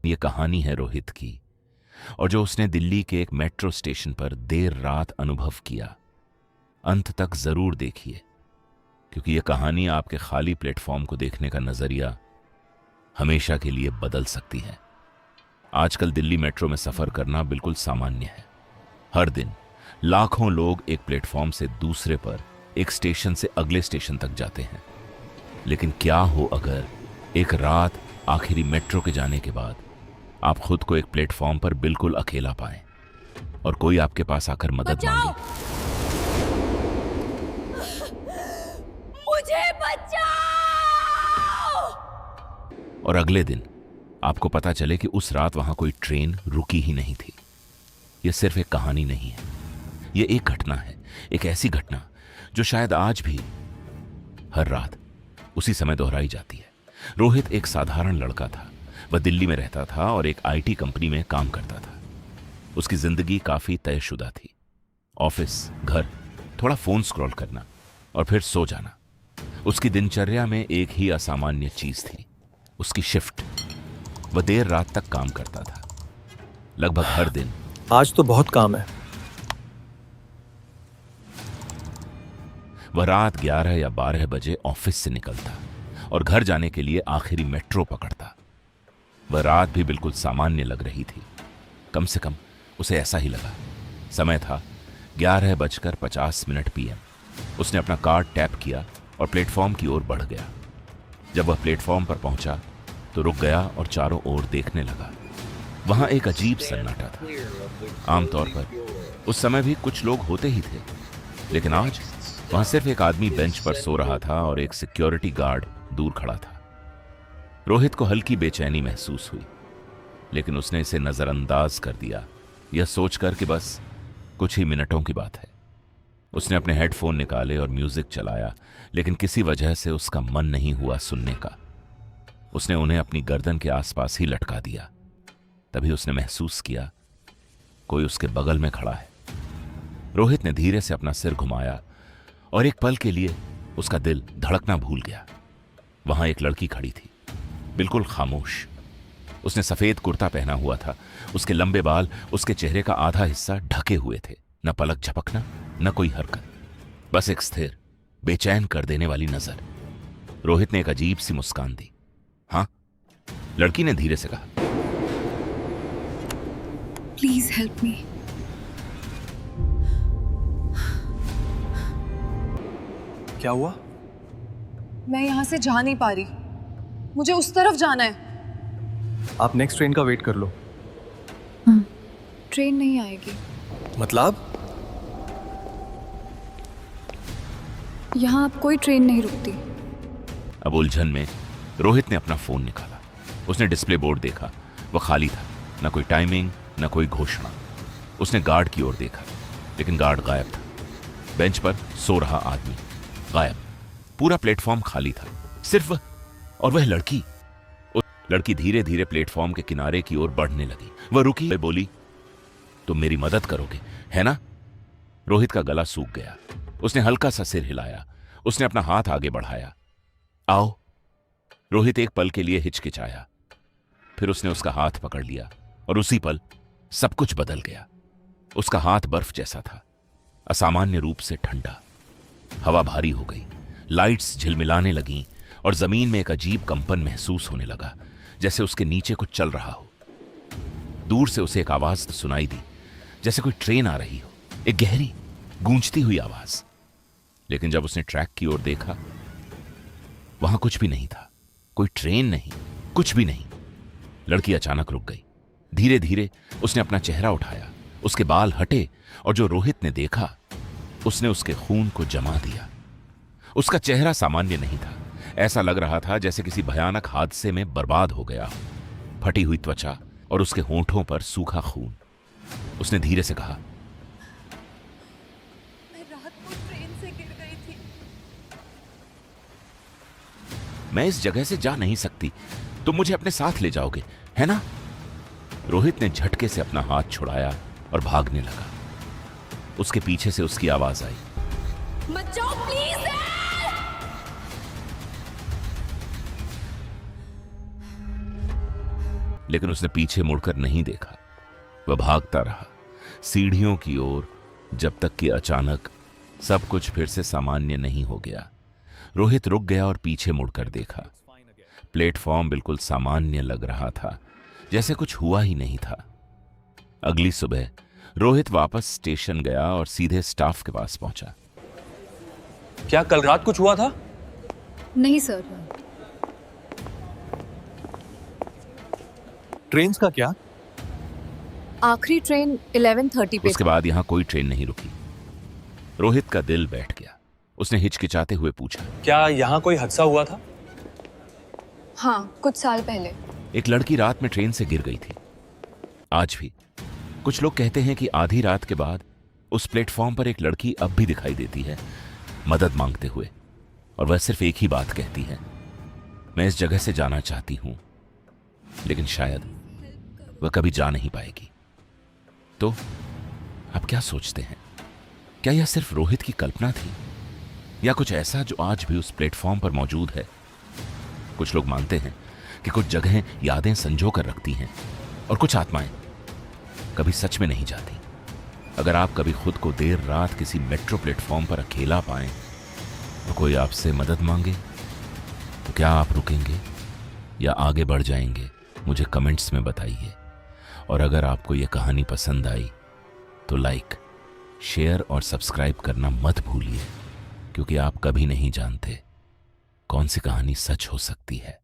ये कहानी है रोहित की, और जो उसने दिल्ली के एक मेट्रो स्टेशन पर देर रात अनुभव किया। अंत तक जरूर देखिए, क्योंकि यह कहानी आपके खाली प्लेटफॉर्म को देखने का नजरिया हमेशा के लिए बदल सकती है। आजकल दिल्ली मेट्रो में सफर करना बिल्कुल सामान्य है। हर दिन लाखों लोग एक प्लेटफॉर्म से दूसरे पर, एक स्टेशन से अगले स्टेशन तक जाते हैं। लेकिन क्या हो अगर एक रात आखिरी मेट्रो के जाने के बाद आप खुद को एक प्लेटफॉर्म पर बिल्कुल अकेला पाएं और कोई आपके पास आकर मदद मांगे। मुझे बचाओ! और अगले दिन आपको पता चले कि उस रात वहां कोई ट्रेन रुकी ही नहीं थी। यह सिर्फ एक कहानी नहीं है, यह एक घटना है, एक ऐसी घटना जो शायद आज भी हर रात उसी समय दोहराई जाती है। रोहित एक साधारण लड़का था। वह दिल्ली में रहता था और एक आईटी कंपनी में काम करता था। उसकी जिंदगी काफी तयशुदा थी। ऑफिस, घर, थोड़ा फोन स्क्रॉल करना और फिर सो जाना। उसकी दिनचर्या में एक ही असामान्य चीज थी, उसकी शिफ्ट। वह देर रात तक काम करता था, लगभग हर दिन। आज तो बहुत काम है। वह रात 11 या 12 बजे ऑफिस से निकलता और घर जाने के लिए आखिरी मेट्रो पकड़ता। वह रात भी बिल्कुल सामान्य लग रही थी। कम से कम उसे ऐसा ही लगा। समय था 11:50 PM। उसने अपना कार्ड टैप किया और प्लेटफॉर्म की ओर बढ़ गया। जब वह प्लेटफॉर्म पर पहुंचा तो रुक गया और चारों ओर देखने लगा। वहां एक अजीब सन्नाटा था। आमतौर पर उस समय भी कुछ लोग होते ही थे, लेकिन आज वहां सिर्फ एक आदमी बेंच पर सो रहा था और एक सिक्योरिटी गार्ड दूर खड़ा था। रोहित को हल्की बेचैनी महसूस हुई, लेकिन उसने इसे नजरअंदाज कर दिया, यह सोचकर कि बस कुछ ही मिनटों की बात है। उसने अपने हेडफोन निकाले और म्यूजिक चलाया, लेकिन किसी वजह से उसका मन नहीं हुआ सुनने का। उसने उन्हें अपनी गर्दन के आसपास ही लटका दिया। तभी उसने महसूस किया कोई उसके बगल में खड़ा है। रोहित ने धीरे से अपना सिर घुमाया और एक पल के लिए उसका दिल धड़कना भूल गया। वहां एक लड़की खड़ी थी, बिल्कुल खामोश। उसने सफेद कुर्ता पहना हुआ था। उसके लंबे बाल उसके चेहरे का आधा हिस्सा ढके हुए थे। न पलक झपकना, न कोई हरकत, बस एक स्थिर, बेचैन कर देने वाली नजर। रोहित ने एक अजीब सी मुस्कान दी। हाँ, लड़की ने धीरे से कहा, प्लीज हेल्प मी। क्या हुआ? मैं यहां से जा नहीं पा रही, मुझे उस तरफ जाना है। आप नेक्स्ट ट्रेन का वेट कर लो। ट्रेन नहीं आएगी। मतलब? यहाँ अब कोई ट्रेन नहीं रुकती। अब उलझन में रोहित ने अपना फोन निकाला। उसने डिस्प्ले बोर्ड देखा, वह खाली था। न कोई टाइमिंग, न कोई घोषणा। उसने गार्ड की ओर देखा, लेकिन गार्ड गायब था। बेंच पर सो रहा आदमी गायब। पूरा प्लेटफॉर्म खाली था, सिर्फ वह और वह लड़की। लड़की धीरे धीरे प्लेटफॉर्म के किनारे की ओर बढ़ने लगी। वह रुकी, वह बोली, तुम मेरी मदद करोगे, है ना? रोहित का गला सूख गया। उसने हल्का सा सिर हिलाया। उसने अपना हाथ आगे बढ़ाया। आओ। रोहित एक पल के लिए हिचकिचाया, फिर उसने उसका हाथ पकड़ लिया और उसी पल सब कुछ बदल गया। उसका हाथ बर्फ जैसा था, असामान्य रूप से ठंडा। हवा भारी हो गई, लाइट्स झिलमिलाने लगीं और जमीन में एक अजीब कंपन महसूस होने लगा, जैसे उसके नीचे कुछ चल रहा हो। दूर से उसे एक आवाज सुनाई दी, जैसे कोई ट्रेन आ रही हो, एक गहरी गूंजती हुई आवाज। लेकिन जब उसने ट्रैक की ओर देखा, वहां कुछ भी नहीं था। कोई ट्रेन नहीं, कुछ भी नहीं। लड़की अचानक रुक गई। धीरे धीरे उसने अपना चेहरा उठाया। उसके बाल हटे और जो रोहित ने देखा, उसने उसके खून को जमा दिया। उसका चेहरा सामान्य नहीं था। ऐसा लग रहा था जैसे किसी भयानक हादसे में बर्बाद हो गया हो। फटी हुई त्वचा और उसके होंठों पर सूखा खून। उसने धीरे से कहा, मैं रात को ट्रेन से गिर गई थी। मैं इस जगह से जा नहीं सकती, तुम मुझे अपने साथ ले जाओगे, है ना? रोहित ने झटके से अपना हाथ छुड़ाया और भागने लगा। उसके पीछे से उसकी आवाज आई, मत जाओ प्लीज। लेकिन उसने पीछे मुड़कर नहीं देखा। वह भागता रहा सीढ़ियों की ओर, जब तक कि अचानक सब कुछ फिर से सामान्य नहीं हो गया। रोहित रुक गया और पीछे मुड़कर देखा। प्लेटफॉर्म बिल्कुल सामान्य लग रहा था, जैसे कुछ हुआ ही नहीं था। अगली सुबह रोहित वापस स्टेशन गया और सीधे स्टाफ के पास पहुंचा। क्या कल रात कुछ हुआ था? नहीं सर। ट्रेन्स का क्या? आखिरी ट्रेन 11:30 पे। उसके बाद यहां कोई ट्रेन नहीं रुकी। रोहित का दिल बैठ गया। उसने हिचकिचाते हुए पूछा, क्या यहाँ कोई हादसा हुआ था? हाँ, कुछ साल पहले। एक लड़की रात में ट्रेन से गिर गई थी। आज भी कुछ लोग कहते हैं कि आधी रात के बाद उस प्लेटफॉर्म पर एक लड़की अब भी दिखाई देती है, मदद मांगते हुए, और वह सिर्फ एक ही बात कहती है, मैं इस जगह से जाना चाहती हूं, लेकिन शायद वह कभी जा नहीं पाएगी। तो आप क्या सोचते हैं? क्या यह सिर्फ रोहित की कल्पना थी, या कुछ ऐसा जो आज भी उस प्लेटफॉर्म पर मौजूद है? कुछ लोग मानते हैं कि कुछ जगहें यादें संजो कर रखती हैं, और कुछ आत्माएं कभी सच में नहीं जाती। अगर आप कभी खुद को देर रात किसी मेट्रो प्लेटफॉर्म पर अकेला पाएं और कोई आपसे मदद मांगे, तो क्या आप रुकेंगे या आगे बढ़ जाएंगे? मुझे कमेंट्स में बताइए। और अगर आपको यह कहानी पसंद आई तो लाइक, शेयर और सब्सक्राइब करना मत भूलिए, क्योंकि आप कभी नहीं जानते कौन सी कहानी सच हो सकती है।